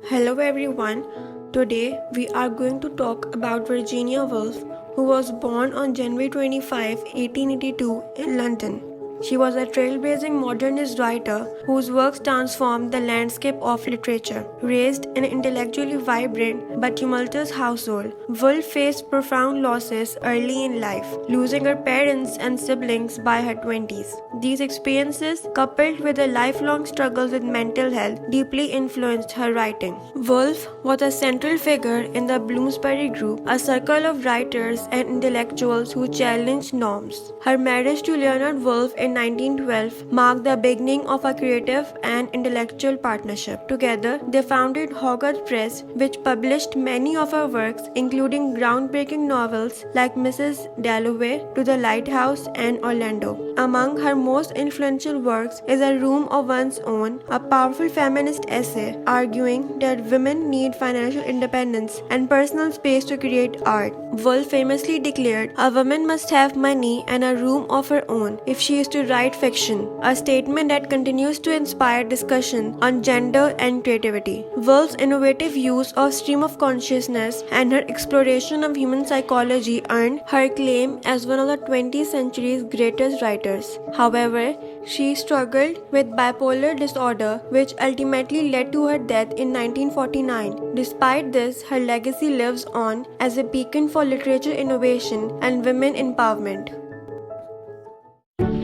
Hello everyone. Today we are going to talk about Virginia Woolf, who was born on January 25, 1882 in London. She was a trailblazing modernist writer whose works transformed the landscape of literature. Raised in an intellectually vibrant but tumultuous household, Woolf faced profound losses early in life, losing her parents and siblings by her 20s. These experiences, coupled with a lifelong struggle with mental health, deeply influenced her writing. Woolf was a central figure in the Bloomsbury Group, a circle of writers and intellectuals who challenged norms. Her marriage to Leonard Woolf in 1912 marked the beginning of a creative and intellectual partnership. Together, they founded Hogarth Press, which published many of her works, including groundbreaking novels like Mrs. Dalloway, To the Lighthouse, and Orlando. Among her most influential works is A Room of One's Own, a powerful feminist essay arguing that women need financial independence and personal space to create art. Woolf famously declared, "A woman must have money and a room of her own if she is to write fiction," a statement that continues to inspire discussion on gender and creativity. Woolf's innovative use of stream of consciousness and her exploration of human psychology earned her claim as one of the 20th century's greatest writers. However, she struggled with bipolar disorder, which ultimately led to her death in 1949. Despite this, her legacy lives on as a beacon for literature innovation and women empowerment.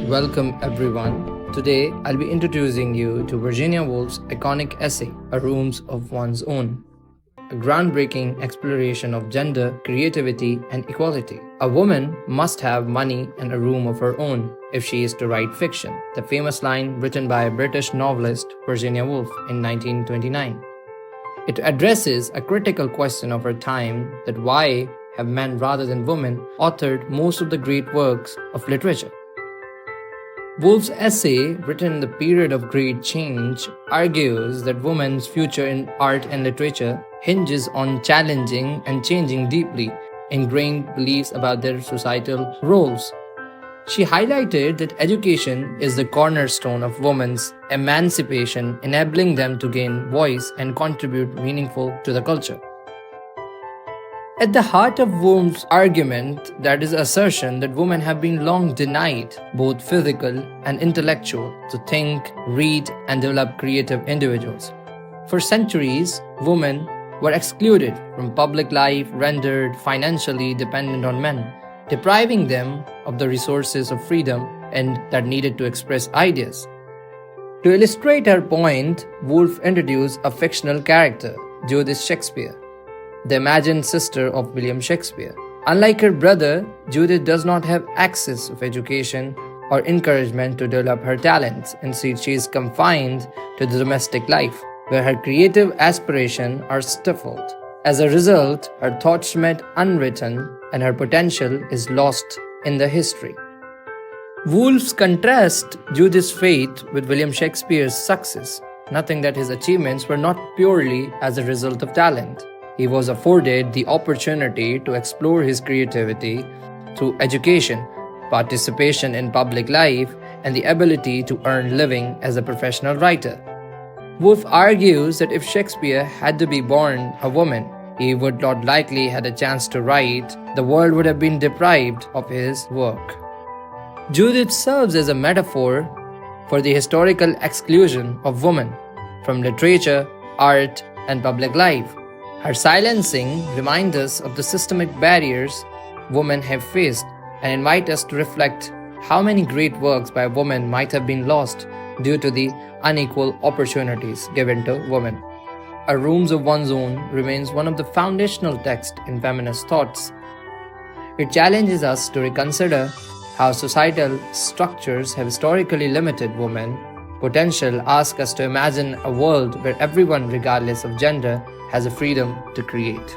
Welcome everyone. Today I'll be introducing you to Virginia Woolf's iconic essay, A Room of One's Own, a groundbreaking exploration of gender, creativity, and equality. A woman must have money and a room of her own if she is to write fiction, the famous line written by British novelist Virginia Woolf in 1929. It addresses a critical question of her time, that why have men rather than women authored most of the great works of literature. Woolf's essay, written in the period of great change, argues that women's future in art and literature hinges on challenging and changing deeply ingrained beliefs about their societal roles. She highlighted that education is the cornerstone of women's emancipation, enabling them to gain voice and contribute meaningful to the culture. At the heart of Woolf's argument, that is the assertion that women have been long denied, both physical and intellectual, to think, read, and develop creative individuals. For centuries, women were excluded from public life, rendered financially dependent on men, depriving them of the resources of freedom and that needed to express ideas. To illustrate her point, Woolf introduced a fictional character, Judith Shakespeare, the imagined sister of William Shakespeare. Unlike her brother, Judith does not have access of education or encouragement to develop her talents. Instead, she is confined to the domestic life, where her creative aspirations are stifled. As a result, her thoughts remain unwritten and her potential is lost in the history. Woolf contrasts Judith's fate with William Shakespeare's success, noting that his achievements were not purely as a result of talent. He was afforded the opportunity to explore his creativity through education, participation in public life, and the ability to earn living as a professional writer. Woolf argues that if Shakespeare had to be born a woman, he would not likely had a chance to write. The world would have been deprived of his work. Judith serves as a metaphor for the historical exclusion of women from literature, art, and public life. Her silencing reminds us of the systemic barriers women have faced and invite us to reflect how many great works by women might have been lost due to the unequal opportunities given to women. A Room of One's Own remains one of the foundational texts in feminist thoughts. It challenges us to reconsider how societal structures have historically limited women. Potential asks us to imagine a world where everyone, regardless of gender, has a freedom to create.